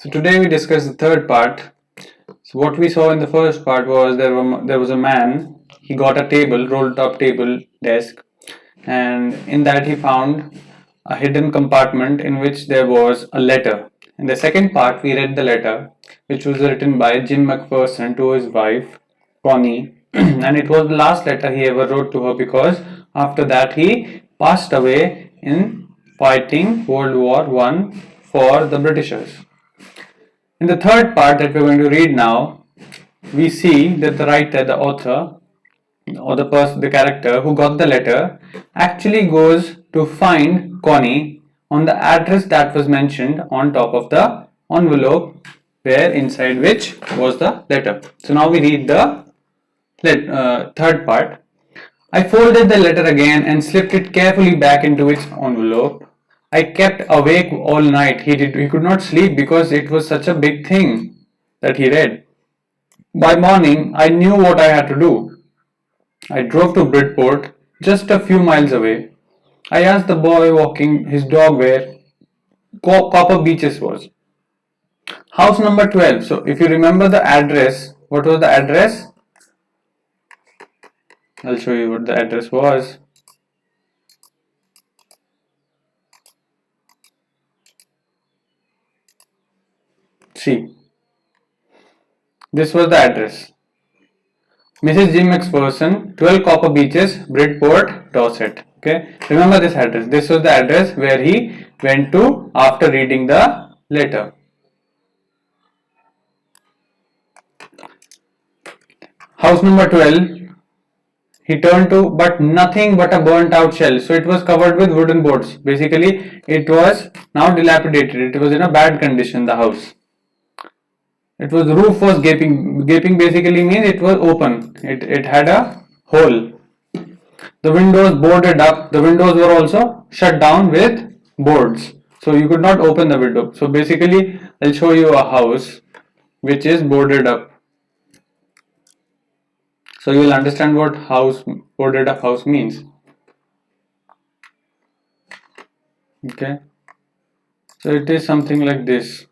So today we discuss the third part. So what we saw in the first part was there was a man. He got a table, rolled top table desk, and in that he found a hidden compartment in which there was a letter. In the second part, we read the letter, which was written by Jim McPherson to his wife Connie, and it was the last letter he ever wrote to her because after that he passed away in fighting World War One for the Britishers. In the third part that we're going to read now, we see that the writer, the author, or the character who got the letter, actually goes to find Connie on the address that was mentioned on top of the envelope, where inside which was the letter. So now we read the third part. I folded the letter again and slipped it carefully back into its envelope. I kept awake all night. He could not sleep because it was such a big thing that he read. By morning, I knew what I had to do. I drove to Bridport, just a few miles away. I asked the boy walking his dog where Copper Beaches was. House number 12. So, if you remember the address, what was the address? I'll show you what the address was. See, this was the address. Mrs. Jim McPherson, 12 Copper Beaches, Bridport, Dorset. Okay, remember this address. This was the address where he went to after reading the letter. House number 12, he turned to, but nothing but a burnt out shell. So it was covered with wooden boards. Basically, it was now dilapidated. It was in a bad condition, the house. It was, the roof was gaping. Gaping basically means it was open. It had a hole. The windows boarded up. The windows were also shut down with boards. So you could not open the window. So basically, I'll show you a house which is boarded up. So you will understand what boarded up house means. Okay. So it is something like this.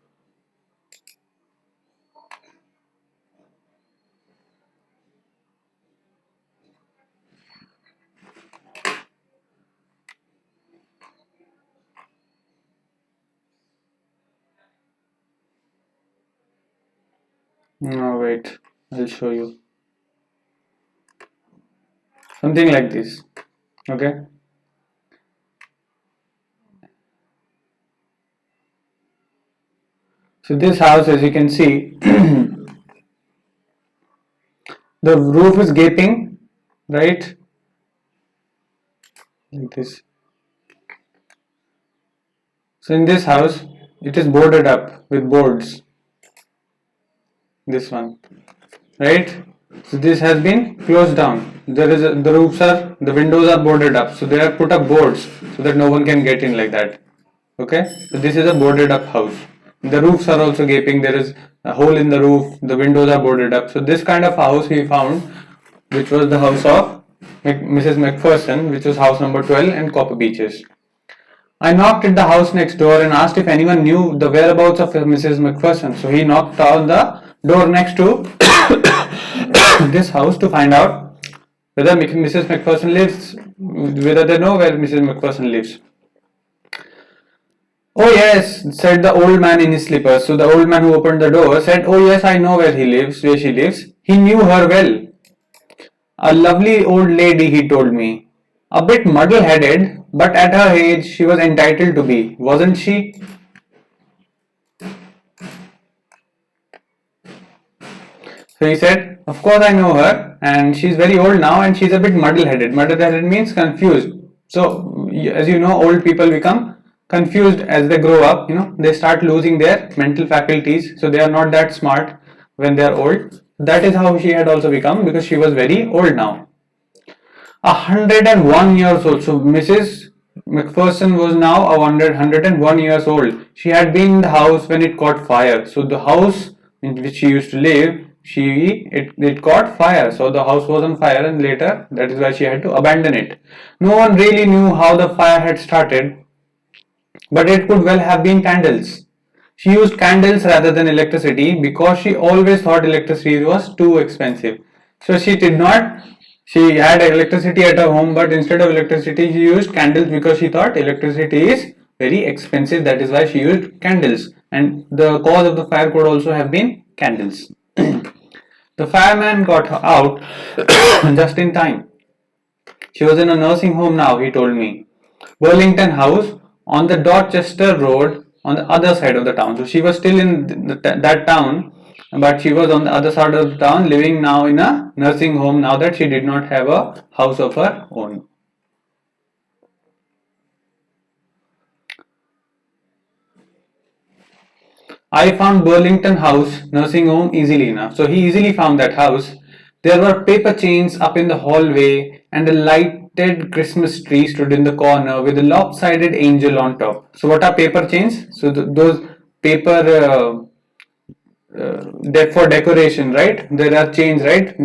No, wait, I'll show you. Something like this. Okay. So this house, as you can see, the roof is gaping, right? Like this. So in this house, it is boarded up with boards. This one, right? So this has been closed down. The windows are boarded up. So they have put up boards so that no one can get in like that. Okay. So this is a boarded up house. The roofs are also gaping. There is a hole in the roof. The windows are boarded up. So this kind of house we found, which was the house of Mrs. McPherson, which was house number 12 in Copper Beaches. I knocked at the house next door and asked if anyone knew the whereabouts of Mrs. McPherson. So he knocked on the door next to this house to find out whether Mrs. McPherson lives, whether they know where Mrs. McPherson lives. Oh yes, said the old man in his slippers. So the old man who opened the door said, oh yes, I know where she lives. He knew her well. A lovely old lady, he told me. A bit muddle-headed, but at her age she was entitled to be, wasn't she? So he said, of course I know her, and she's very old now and she's a bit muddle-headed. Muddle-headed means confused. So as you know, old people become confused as they grow up, they start losing their mental faculties, so they are not that smart when they are old. That is how she had also become, because she was very old now. 101 years old. So Mrs. McPherson was now 101 years old. She had been in the house when it caught fire. So the house in which she used to live, it caught fire. So the house was on fire, and later that is why she had to abandon it. No one really knew how the fire had started, but it could well have been candles. She used candles rather than electricity because she always thought electricity was too expensive. So she did not, she had electricity at her home, but instead of electricity, she used candles because she thought electricity is very expensive. That is why she used candles. And the cause of the fire could also have been candles. The fireman got her out just in time. She was in a nursing home now, he told me. Burlington House on the Dorchester Road on the other side of the town. So she was still in that town, but she was on the other side of the town, living now in a nursing home now that she did not have a house of her own. I found Burlington House nursing home easily enough. So he easily found that house. There were paper chains up in the hallway, and a lighted Christmas tree stood in the corner with a lopsided angel on top. So, what are paper chains? So, those paper for decoration, right? There are chains, right?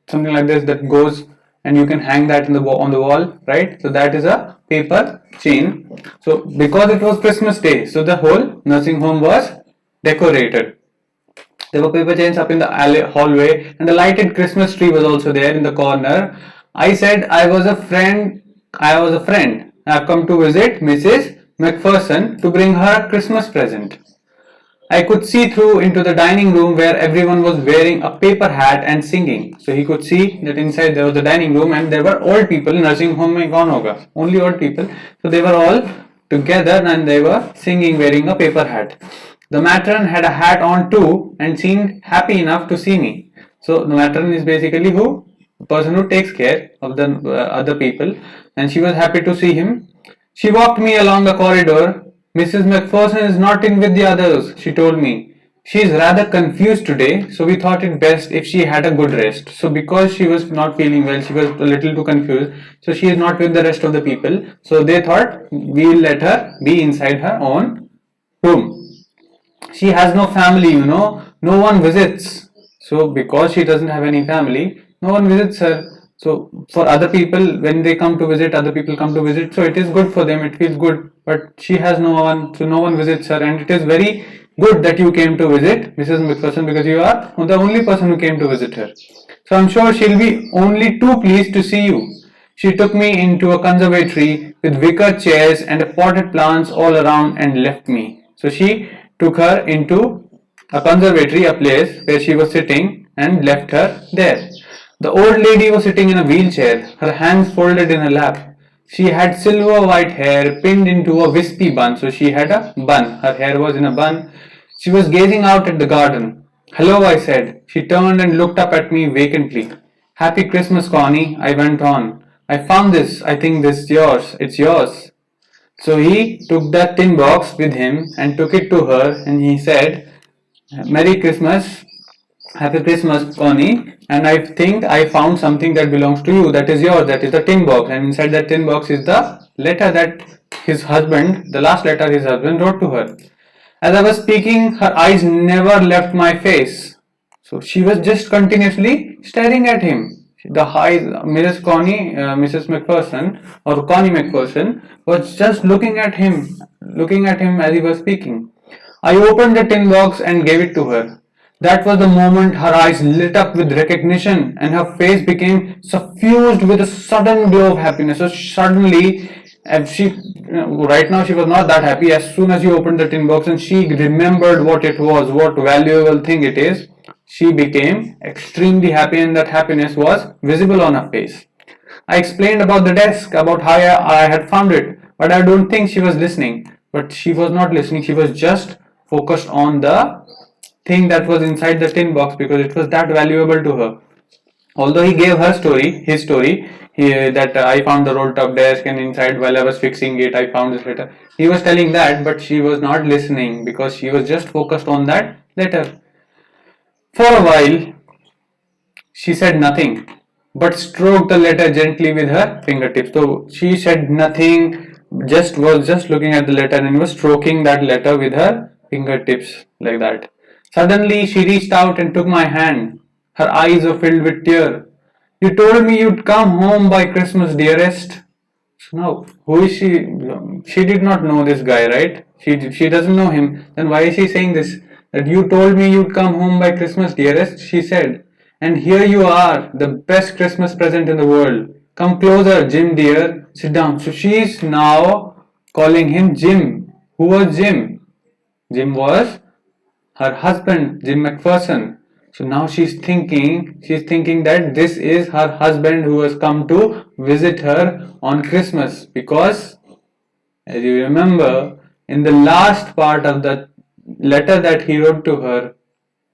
Something like this that goes and you can hang that in the on the wall, right? So that is a paper chain. So because it was Christmas Day, so the whole nursing home was decorated. There were paper chains up in the hallway, and the lighted Christmas tree was also there in the corner. I said I was a friend. I was a friend. I've come to visit Mrs. McPherson to bring her a Christmas present. I could see through into the dining room where everyone was wearing a paper hat and singing. So he could see that inside there was a dining room and there were old people. Nursing home mein kaun hoga? Only old people. So they were all together and they were singing wearing a paper hat. The matron had a hat on too and seemed happy enough to see me. So the matron is basically who? The person who takes care of the other people, and she was happy to see him. She walked me along the corridor. Mrs. McPherson is not in with the others, she told me. She is rather confused today, so we thought it best if she had a good rest. So, because she was not feeling well, she was a little too confused, so she is not with the rest of the people. So, they thought we'll let her be inside her own room. She has no family, no one visits. So because she doesn't have any family, no one visits her. So for other people, when they come to visit, other people come to visit, so it is good for them, it feels good, but she has no one, so no one visits her. And it is very good that you came to visit Mrs. McPherson, because you are the only person who came to visit her. So I'm sure she'll be only too pleased to see you. She took me into a conservatory with wicker chairs and potted plants all around and left me. So she took her into a conservatory, a place where she was sitting, and left her there. The old lady was sitting in a wheelchair, her hands folded in her lap. She had silver white hair pinned into a wispy bun, so she had a bun. Her hair was in a bun. She was gazing out at the garden. Hello, I said. She turned and looked up at me vacantly. Happy Christmas, Connie, I went on. I found this. I think this is yours. It's yours. So he took that tin box with him and took it to her, and he said, Merry Christmas, Happy Christmas, Connie. And I think I found something that belongs to you, that is yours, that is the tin box. And inside that tin box is the letter that his husband, the last letter his husband wrote to her. As I was speaking, her eyes never left my face. So she was just continuously staring at him. The eyes, Mrs. McPherson, or Connie McPherson, was just looking at him as he was speaking. I opened the tin box and gave it to her. That was the moment her eyes lit up with recognition and her face became suffused with a sudden glow of happiness. So suddenly, and right now she was not that happy. As soon as you opened the tin box and she remembered what it was, what valuable thing it is, she became extremely happy, and that happiness was visible on her face. I explained about the desk, about how I had found it, but I don't think she was listening. But she was not listening, she was just focused on the thing that was inside the tin box because it was that valuable to her. Although he gave his story, that I found the roll top desk and inside while I was fixing it, I found this letter. He was telling that, but she was not listening because she was just focused on that letter. For a while, she said nothing, but stroked the letter gently with her fingertips. So she said nothing, just was just looking at the letter and was stroking that letter with her fingertips like that. Suddenly, she reached out and took my hand. Her eyes were filled with tears. You told me you'd come home by Christmas, dearest. So now, who is she? She did not know this guy, right? She doesn't know him. Then why is she saying this? That you told me you'd come home by Christmas, dearest, she said. And here you are, the best Christmas present in the world. Come closer, Jim dear. Sit down. So she's now calling him Jim. Who was Jim? Jim was her husband, Jim McPherson. So now she's thinking that this is her husband who has come to visit her on Christmas, because as you remember, in the last part of the letter that he wrote to her,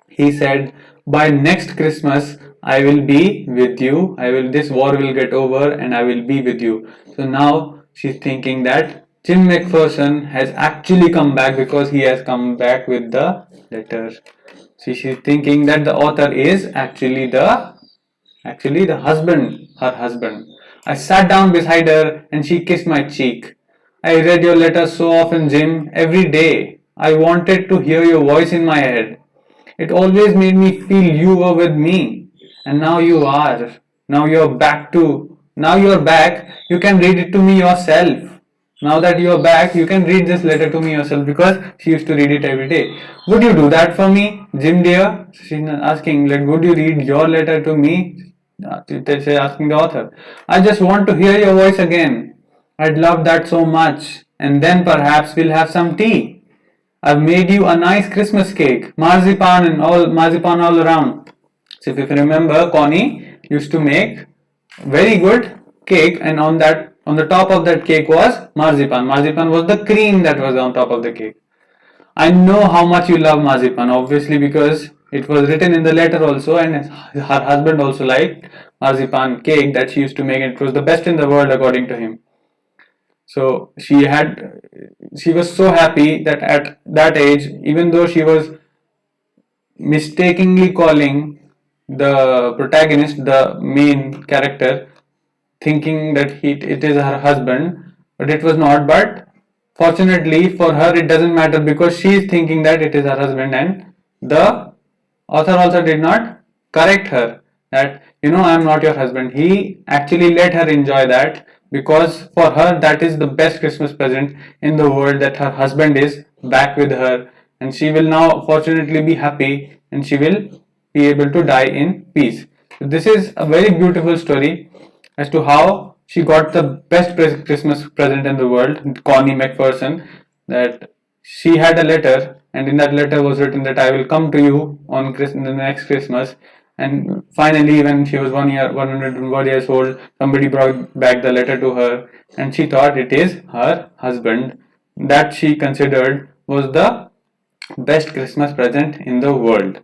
he said, by next Christmas I will be with you. This war will get over and I will be with you. So now she's thinking that Jim McPherson has actually come back, because he has come back with the letter. So she's thinking that the author is actually the husband, her husband. I sat down beside her and she kissed my cheek. I read your letters so often, Jim, every day. I wanted to hear your voice in my head. It always made me feel you were with me. And now you are. Now you're back. You can read it to me yourself. Now that you're back, you can read this letter to me yourself, because she used to read it every day. Would you do that for me, Jim dear? She's asking, like, would you read your letter to me? She's asking the author. I just want to hear your voice again. I'd love that so much. And then perhaps we'll have some tea. I've made you a nice Christmas cake, marzipan all around. So if you remember, Connie used to make very good cake, and on the top of that cake was marzipan. Marzipan was the cream that was on top of the cake. I know how much you love marzipan, obviously, because it was written in the letter also, and her husband also liked marzipan cake that she used to make, and it was the best in the world according to him. So she was so happy that at that age, even though she was mistakenly calling the protagonist, the main character, thinking that it is her husband, but it was not. But fortunately for her, it doesn't matter, because she is thinking that it is her husband, and the author also did not correct her that, I am not your husband. He actually let her enjoy that, because for her that is the best Christmas present in the world, that her husband is back with her, and she will now fortunately be happy, and she will be able to die in peace. So this is a very beautiful story as to how she got the best Christmas present in the world, Connie McPherson, that she had a letter, and in that letter was written that I will come to you on the next Christmas. And finally, when she was 101 years old, somebody brought back the letter to her, and she thought it is her husband, that she considered was the best Christmas present in the world.